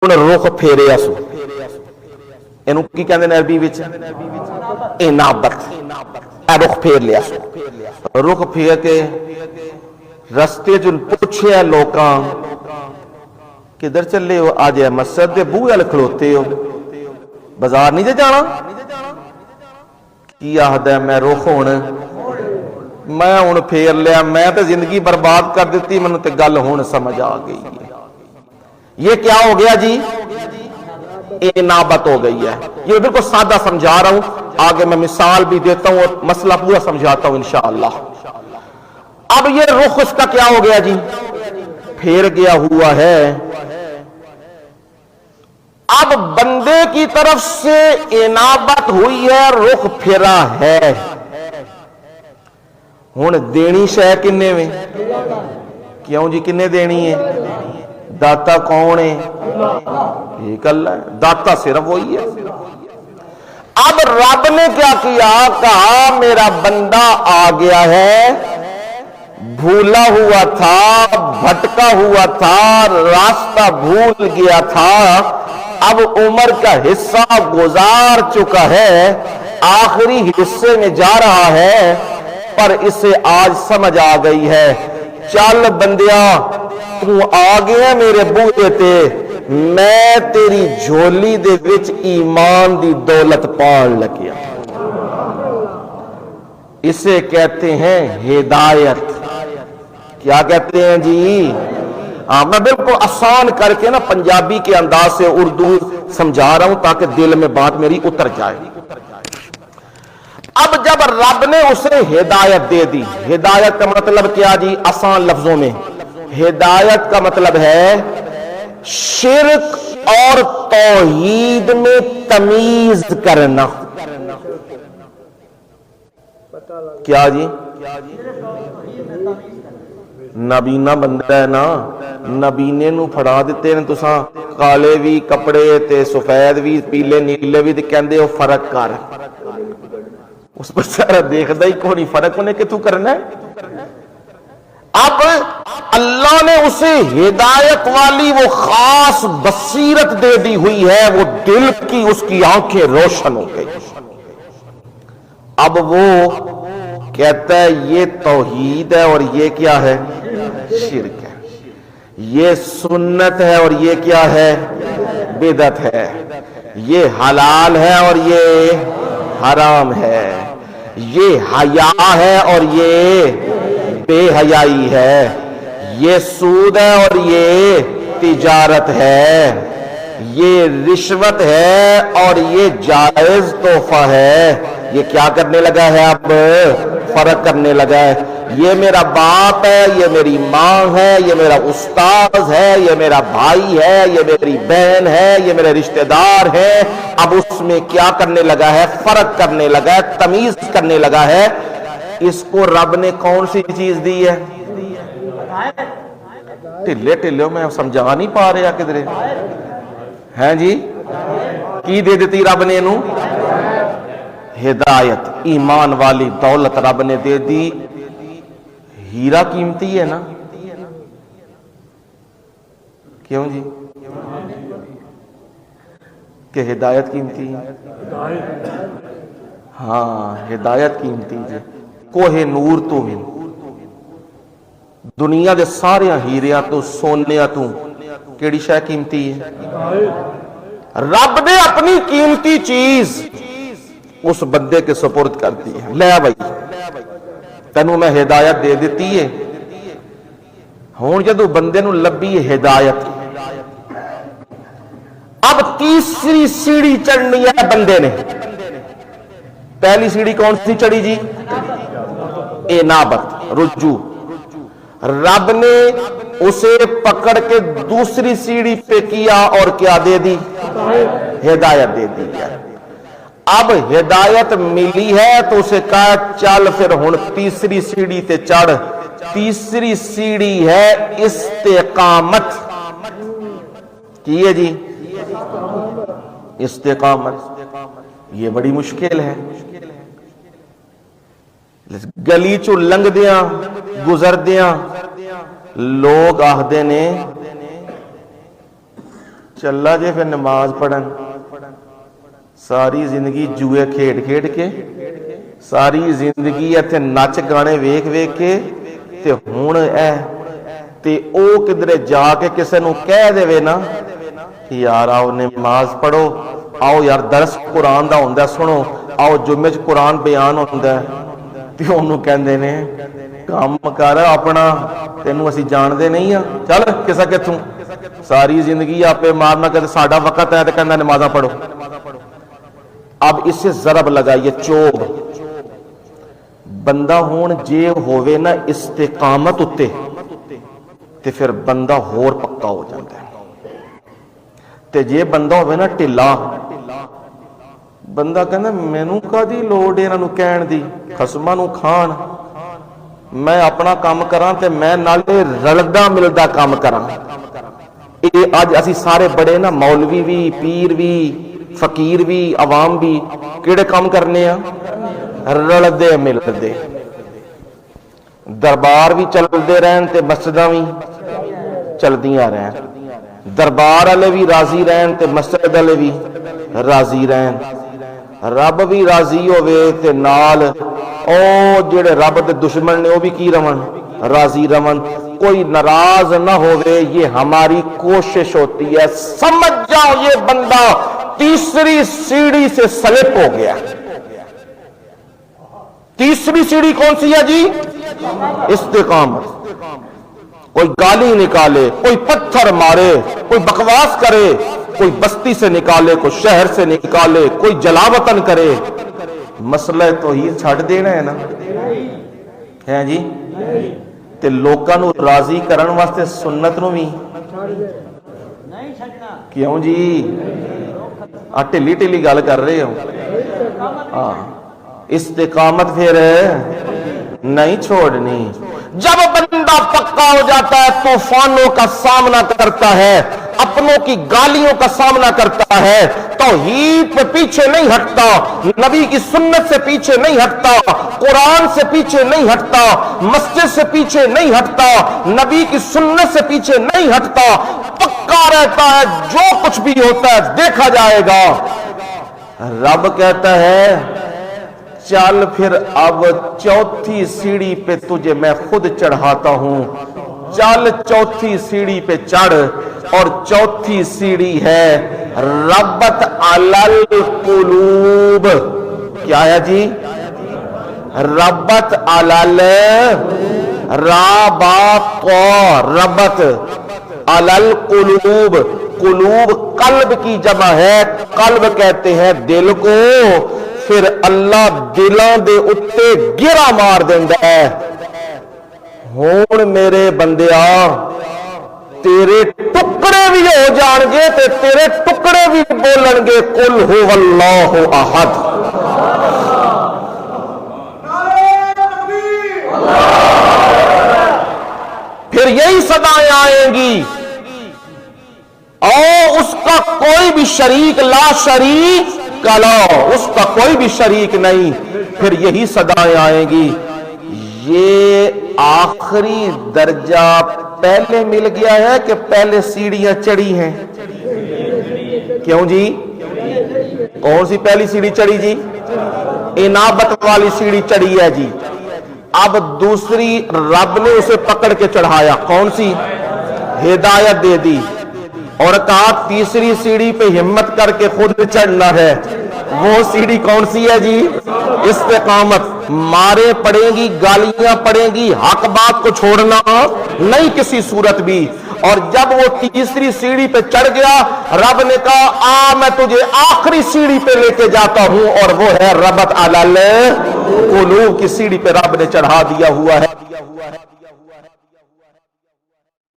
ہن رخ پھیریا سو اینو کی کہندے نے عربی وچ انابت اے رخ پھیر لیا سو رخ پھیر کے رستے جو پوچھے لوکاں کدھر چلے ہو آ جائے مسجد دے بوئے والے کھلوتے ہو بازار نہیں جے جانا کی آخد ہے میں رخ میں ہوں پھیر لیا میں تو زندگی برباد کر دیتی مینوں تے گل ہوں سمجھ آ گئی ہے یہ کیا ہو گیا جی انابت ہو گئی ہے یہ بالکل سادہ سمجھا رہا ہوں آگے میں مثال بھی دیتا ہوں اور مسئلہ پورا سمجھاتا ہوں انشاءاللہ اب یہ رخ اس کا کیا ہو گیا جی پھیر گیا ہوا ہے اب بندے کی طرف سے انابت ہوئی ہے رخ پھرا ہے ہن دینی شے کنے میں کیوں جی کنے دینی ہے داتا کون ہے ایک اللہ ہے داتا صرف وہی ہے اب رب نے کیا کہا میرا بندہ آ گیا ہے بھولا ہوا تھا بھٹکا ہوا تھا راستہ بھول گیا تھا اب عمر کا حصہ گزار چکا ہے آخری حصے میں جا رہا ہے پر اسے آج سمجھ آ گئی ہے چل بندیا تو آ گیا میرے بوئے تے میں تیری جھولی دے وچ ایمان دی دولت پال لگیا اسے کہتے ہیں ہدایت کیا کہتے ہیں جی میں بالکل آسان کر کے نا پنجابی کے انداز سے اردو سمجھا رہا ہوں تاکہ دل میں بات میری اتر جائے اب جب رب نے اسے ہدایت دے دی ہدایت کا مطلب کیا جی آسان لفظوں میں ہدایت کا مطلب ہے شرک اور توحید میں تمیز کرنا کیا جی نبینا بندہ ہے نا نبینے نو پھڑا دیتے ہیں تساں کالے بھی کپڑے تے سفید بھی پیلے نیلے بھی تے کہندے ہو فرق کر اس پر سارا دیکھدا ہی کوئی فرق ہونے کہ تو کرنا ہے اب اللہ نے اسے ہدایت والی وہ خاص بصیرت دے دی ہوئی ہے وہ دل کی اس کی آنکھیں روشن ہو گئی اب وہ کہتا ہے یہ توحید ہے اور یہ کیا ہے شرک ہے یہ سنت ہے اور یہ کیا ہے بدعت ہے یہ حلال ہے اور یہ حرام ہے یہ حیا ہے اور یہ بے حیائی ہے یہ سود ہے اور یہ تجارت ہے یہ رشوت ہے اور یہ جائز تحفہ ہے یہ کیا کرنے لگا ہے اب فرق کرنے لگا ہے یہ میرا باپ ہے یہ میری ماں ہے یہ میرا استاد ہے یہ میرا بھائی ہے یہ میری بہن ہے یہ میرے رشتہ دار ہے اب اس میں کیا کرنے لگا ہے فرق کرنے لگا ہے تمیز کرنے لگا ہے اس کو رب نے کون سی چیز دی ہے ٹلے ٹلے میں سمجھا نہیں پا رہا کدھر ہیں جی کی دے دیتی رب نے انہوں ہدایت ایمان والی دولت رب نے دے دی ہیرا قیمتی ہے نا کیوں جی کہ ہدایت قیمتی ہے ہاں ہدایت قیمتی جی کوہ نور تو ہی دنیا دے سارے ہیریاں تو سونیاں تو کیڑی شے قیمتی ہے رب نے اپنی قیمتی چیز اس بندے کے سپرد کر دی ہے لے بھائی تینوں میں ہدایت دے دیتی ہے ہون جدو بندے نو لبی ہدایت اب تیسری سیڑھی چڑھنی ہے بندے نے پہلی سیڑھی کون سی چڑھی جی انابت رجوع رب نے اسے پکڑ کے دوسری سیڑھی پہ کیا اور کیا دے دی ہدایت دے دی ہے اب ہدایت ملی ہے تو اسے کہا چل پھر ہن تیسری سیڑھی تے چڑھ تیسری سیڑھی ہے استقامت کی ہے جی استقامت یہ بڑی مشکل ہے گلی چو لنگ دیاں گزر دیاں لوگ آہدے نے चला जे फिर नमाज पढ़न। सारी जिंदगी जुए खेड खेड के, सारी जिंदगी इत्थे नच गाने वेख वेख के, ते हुण ते ओ किधरे जाके किसे नूं कह देवे ना कि यार आओ नमाज पढ़ो, आओ यार दरस कुरान दा हुंदा सुनो, आओ जुम्मे च कुरान बयान हुंदा, ते ओनूं कहंदे ने काम कर अपना, तेनू असीं जानदे नहीं आ, चल किसा किथों सारी जिंदगी आपे मारना, कहते साडा वक्त है तो कहना नमाज़ां पढ़ो। अब इससे जरब लगाइए चोब, बंदा हुण जे होवे ना इस्तिकामत उत्ते ते फिर बंदा होर पक्का हो जाता है, ते जे बंदा होवे ना ढिला, बंदा कहना मैनू कादी लोड़ इन्हां नूं कहण दी, खसमां नूं खाण, मैं अपना काम करां ते मैं नाले रलदा मिलदा काम करां। ये अज असी सारे बड़े ना मौलवी भी, पीर भी, फकीर भी, अवाम भी किहड़े काम करने आ, रलदे मिलदे। दरबार भी चलते रहन ते मस्जिदां भी चलदियां रहन, दरबार वाले भी राजी रहन ते मस्जिद वाले भी राजी रहन, रब भी राजी होवे ते नाल ओ जेड़े रब दे दुश्मन ने वो भी की रवन, राजी रवन, कोई नाराज ना होवे, ये हमारी कोशिश होती है। समझ जाओ ये बंदा तीसरी सीढ़ी से स्लिप हो गया। तीसरी सीढ़ी कौन सी है जी? इस्तिकामत। कोई गाली निकाले, कोई पत्थर मारे, कोई बकवास करे, कोई बस्ती से निकाले, कोई शहर से निकाले, कोई जलावतन करे, मसला तो ही छड़ देना है ना, है जी। ते लोकां नूं राजी करन वास्ते सुन्नत नूं भी क्यों जी आ ढिली ढिली गल कर रहे हो। इस्तिकामत फिर नहीं छोड़नी। जब बंदा पक्का हो जाता है, तूफानों का सामना करता है, अपनों की गालियों का सामना करता है, तौहीद पे पीछे नहीं हटता, नबी की सुन्नत से पीछे नहीं हटता, कुरान से पीछे नहीं हटता, मस्जिद से पीछे नहीं हटता, नबी की सुन्नत से पीछे नहीं हटता, पक्का रहता है, जो कुछ भी होता है देखा जाएगा। रब कहता है चल फिर अब चौथी सीढ़ी पे तुझे मैं खुद चढ़ाता हूं, चल चौथी सीढ़ी पे चढ़, और चौथी सीढ़ी है रब्बत अलल कुलूब। क्या है जी? रब्बत अलल, रब्बत अलल कुलूब। कुलूब कल्ब की जमा है, कल्ब कहते हैं दिल को। फिर अल्लाह दिलों दे उत्ते गिरा मार देंदा है। हुण मेरे बंदिया तेरे टुकड़े भी हो जाएंगे ते तेरे टुकड़े भी बोलणगे कुल हुवल्लाहु अहद। फिर यही सदाएं आएंगी और उसका कोई भी शरीक ला शरीक कला, उसका कोई भी शरीक नहीं। फिर यही सदाएं आएंगी। ये आखिरी दर्जा पहले मिल गया है कि पहले सीढ़ियां चढ़ी हैं? क्यों जी? कौन सी पहली सीढ़ी चढ़ी जी? इनाबत वाली सीढ़ी चढ़ी है जी। अब दूसरी रब ने उसे पकड़ के चढ़ाया, कौन सी? हिदायत दे दी, और कहा तीसरी सीढ़ी पे हिम्मत करके खुद चढ़ना है। वो सीढ़ी कौन सी है जी? इस्तिकामत। मारे पड़ेगी, गालियां पड़ेगी, हक बात को छोड़ना नहीं किसी सूरत भी। और जब वो तीसरी सीढ़ी पे चढ़ गया, रब ने कहा आ मैं तुझे आखिरी सीढ़ी पे लेके जाता हूं, और वो है रब्बत अलल कुलूब की सीढ़ी पे रब ने चढ़ा दिया हुआ है।